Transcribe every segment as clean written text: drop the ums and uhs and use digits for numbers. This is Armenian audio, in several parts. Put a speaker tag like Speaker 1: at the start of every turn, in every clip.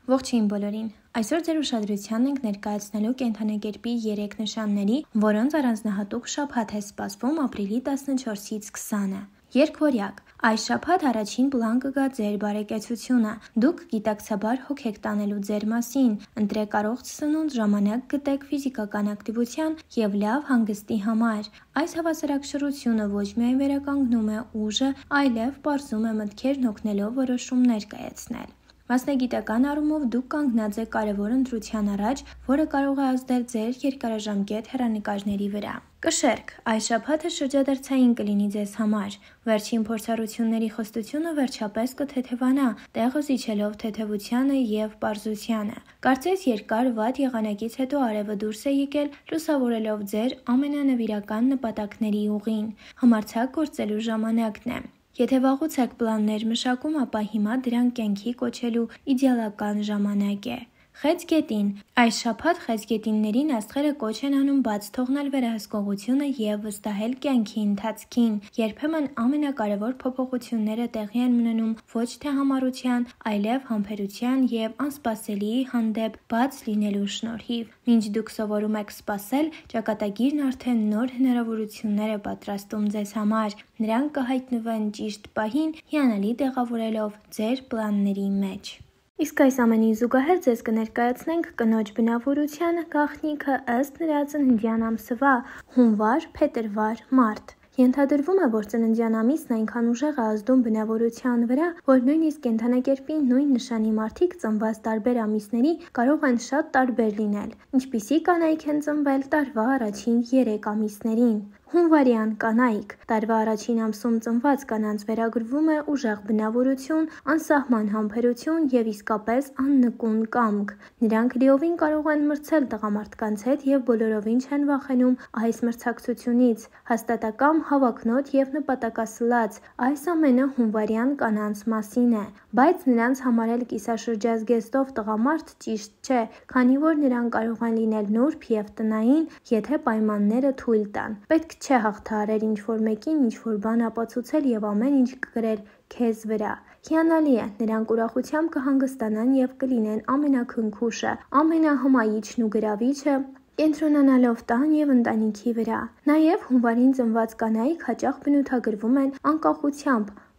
Speaker 1: Ողջույն բոլորին։ Այսօր ձեր ուշադրությանն ենք ներկայացնելու կենդանակերպի 3 նշանների, որոնց առանձնահատուկ շաբաթ է սպասվում ապրիլի 14-ից 20-ը։ Երկվորյակ։ Այս շաբաթ առաջին պլան կգա ձեր բարեկեցությունը։ Դուք գիտակցաբար հոգ եք տանելու ձեր մասին, ընտրեք առողջ սնունդ, ժամանակ գտեք ֆիզիկական ակտիվության եւ լավ հանգստի համար։ Այս հավասարակշռությունը ոչ միայն վերականգնում է ուժը, այլև պարզում է մտքերն օգնելով որոշումներ կայացնել։ Մասնագիտական առումով դուք կանգնած եք կարևոր ընտրության առաջ, որը կարող է ազդել ձեր երկարաժամկետ հեռանկարների վրա։ Կշերք, այս շաբաթը շրջադարձային կլինի ձեզ համար։ Վերջին փորձառությունների խոստությունը վերջապես կթեթևանա, տեղը զիջելով թեթևությանը եւ պարզությանը։ Կարծես երկար վատ եղանակից հետո արևը դուրս է եկել, լուսավորելով ձեր ամենանվիրական նպատակների ուղին։ Համարձակ գործելու ժամանակն է։ Եթե վաղուց եք պլաններ մշակում, ապա հիմա դրանք կյանքի կոչելու իդեալական ժամանակ է։ Խեցգետին։ Այս շաբաթ խեցգետիններին աստղերը կոչ են անում բաց թողնել վերահսկողությունը եւ վստահել կյանքի ընթացքին։ Երբեմն ամենակարևոր փոփոխությունները տեղի են ունենում ոչ թե համառության, այլև համբերության եւ անսպասելիի հանդեպ բաց լինելու շնորհիվ։ Մինչ դուք սովորում եք սպասել, ճակատագիրն արդեն նոր հնարավորություններ է պատրաստում ձեզ համար։ Նրանք կհայտնվեն ճիշտ պահին, հիանալի տեղավորելով ձեր պլանների մեջ։ Իսկ այս ամենին զուգահեռ ձեզ կներկայացնենք կնոջ բնավորության գաղտնիքը ըստ նրա ծննդյան ամսվա՝ հունվար, փետրվար, մարտ։ Ենթադրվում է, որ ծննդյան ամիսն այնքան ուժեղ է ազդում բնավորության վրա, որ նույնիսկ կենդանակերպի նույն նշանի մարդիկ ծնված տարբեր ամիսների կարող են շատ տարբեր լինել, ինչպիսի կանայք են ծնվել տարվա առաջին 3 ամիսներին։ Հունվարյան կանայք։ Տարվա առաջին ամսում ծնված կանանց վերագրվում է ուժեղ բնավորություն, անսահման համբերություն եւ իսկապես աննկուն կամք։ Նրանք լիովին կարող են մրցել տղամարդկանց հետ եւ բոլորովին չեն վախենում այս մրցակցությունից։ Հաստատակամ, հավակնոտ եւ նպատակասլաց, այս ամենը հունվարյան կանանց մասին է, բայց նրանց համարել կիսաշրջազգեստով տղամարդ ճիշտ չէ, քանի որ նրանք կարող են լինել նուրբ եւ տնային, եթե պայմանները թույլ տան։ Պետք չէ հաղթահարել ինչ-որ մեկին ինչ-որ բան ապացուցել եւ ամեն ինչ կգրել քեզ վրա։ Հիանալի է, նրանք ուրախությամբ կհանգստանան եւ կլինեն ամենաքնքուշը, ամենահմայիչն ու գրավիչը, կենտրոնանալով տան եւ ընտանիքի վրա։ Նաեւ հունվարին ծնված կանայք հաճախ բնութագրվում են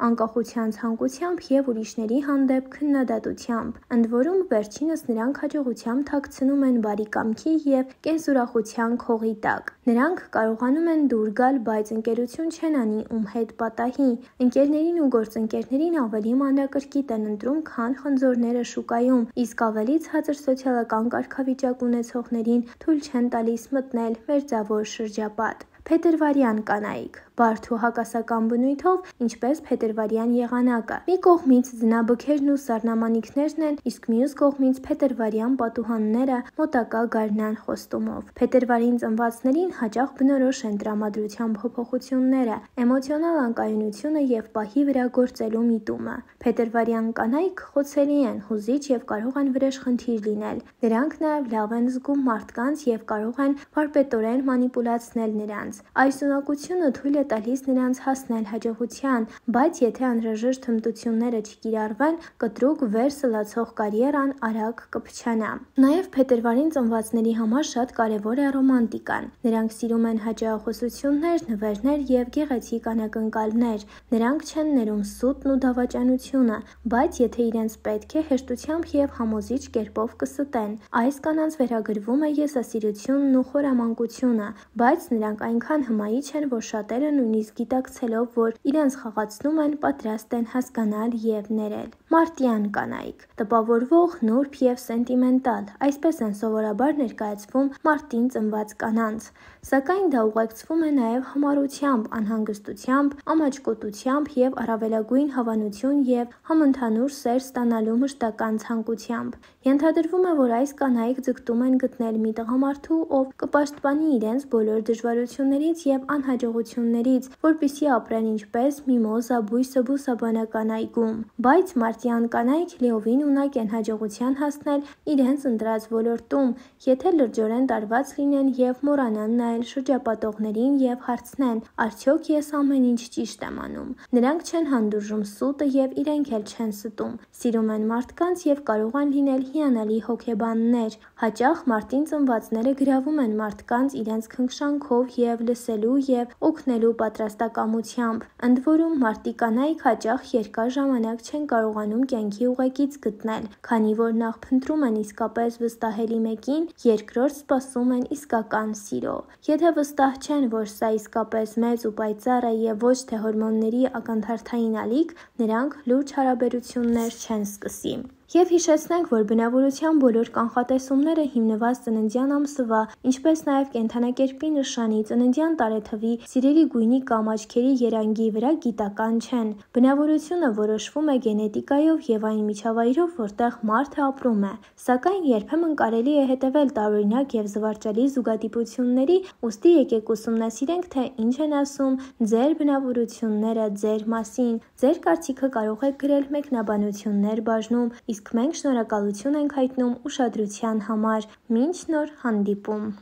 Speaker 1: անկախության ցանկությամբ եւ ուրիշների հանդեպ քննադատությամբ։ Ընդ որում վերջինս նրանք հաջողությամբ թաքցնում են բարի կամքի եւ կենսուրախության քողի տակ։ Նրանք կարողանում են դուր գալ, բայց ընկերություն չեն անի ում հետ պատահի։ Ընկերներին ու գործընկերներին ավելի մանրակրկիտ են ընտրում, քան խնձորները շուկայում, իսկ ավելի ցածր սոցիալական կարգավիճակ ունեցողներին թույլ չեն տալիս մտնել մերձավոր շրջապատ։ Փետրվարյան կանայք։ Բարդ ու հակասական բնույթով, ինչպես փետրվարյան եղանակը։ Մի կողմից ձնաբքերն ու սառնամանիքներն են, իսկ մյուս կողմից փետրվարյան պատուհանները մոտակա գարնան խոստումով։ Փետրվարին ծնվածներին հաճախ բնորոշ են տրամադրության փոփոխությունները, էմոցիոնալ անկայունությունը եւ պահի վրա գործելու միտումը։ Փետրվարյան կանայք խոցելի են, հուզիչ եւ կարող են վրեժխնդիր լինել։ Նրանք նաեւ լավ են զգում մարդկանց եւ կարող են վարպետորեն մանիպուլացնել նրանց։ Այս ունակությունը թույլ է տալիս նրանց հասնել հաջողության, բայց եթե անհրաժեշտ հմտությունները չկիրառվեն, կտրուկ վեր սլացող կարիերան արագ կփչանա։ Նաև փետրվարին ծնվածների համար շատ կարևոր է ռոմանտիկան։ Նրանք սիրում են հաճախոսություններ, նվերներ եւ գեղեցիկ անակնկալներ։ Նրանք չեն ներում սուտն ու դավաճանությունը, բայց եթե իրենց պետք է, հեշտությամբ եւ համոզիչ կերպով կստեն։ Այս կանանց վերագրվում է եսասիրությունն ու խորամանկությունը, բայց նրանք այնքան հմայիչ են, որ շատերը նույնիսկ գիտակցելով, որ իրենց խաղացնում են, պատրաստ են հասկանալ եւ ներել։ Մարտյան կանայք։ Տպավորվող, նուրբ եւ սենտիմենտալ, այսպես են սովորաբար ներկայացվում մարտին ծնված կանանց։ Սակայն դա ուղեկցվում է նաեւ համառությամբ, անհանգստությամբ, ամաչկոտությամբ եւ առավելագույն հավանություն եւ համընդհանուր սեր ստանալու մշտական ցանկությամբ։ Ենթադրվում է, որ այս կանայք ձգտում են գտնել մի տղամարդու, ով կպաշտպանի իրենց բոլոր դժվարություններից եւ անհաջողություններից կենտրոններից, որպեսզի ապրեն ինչպես միմոզա բույսը բուսաբանական այգում։ Բայց մարտյան կանայք լիովին ունակ են հաջողության հասնել իրենց ընտրած ոլորտում, եթե լրջորեն տարված լինեն և մոռանան նայել շրջապատողներին և հարցնեն՝ արդյոք ես ամեն ինչ ճիշտ եմ անում։ Նրանք չեն հանդուրժում սուտը և իրենք էլ չեն ստում, սիրում են մարդկանց և կարող են լինել հիանալի հոգեբաններ։ Հաճախ մարտին ծնվածները գրավում են մարդկանց իրենց քնքշանքով և լսելու և օգնելու պատրաստակամությամբ։ Ընդ որում, մարտի կանայք հաճախ երկար ժամանակ չեն կարողանում կյանքի ուղեկից գտնել, քանի որ նախ փնտրում են իսկապես վստահելի մեկին, երկրորդ սպասում են իսկական սիրո։ Եթե վստահ չեն, որ սա իսկապես մեծ ու պայծառ է և ոչ թե հորմոնների ակնթարթային ալիք, նրանք լուրջ հարաբերություններ չեն սկսի։ Եվ հիշեցնենք, որ բնավորության բոլոր կանխատեսումները հիմնված ծննդյան ամսվա, ինչպես նաև կենդանակերպի նշանի, ծննդյան տարեթվի, սիրելի գույնի կամ աչքերի երանգի վրա գիտական չեն։ Բնավորությունը որոշվում է գենետիկայով և այն միջավայրով, որտեղ մարդը ապրում է։ Սակայն երբեմն կարելի է հետևել տարօրինակ և զվարճալի զուգադիպությունների, ուստի եկեք ուսումնասիրենք, թե ինչ են ասում ձեր բնավորությունները ձեր մասին։ Ձեր կարծիքը կարող եք գրել մեկնաբանություններ բաժնում, իսկ մենք շնորհակալություն ենք հայտնում ուշադրության համար։ Մինչ նոր հանդիպում։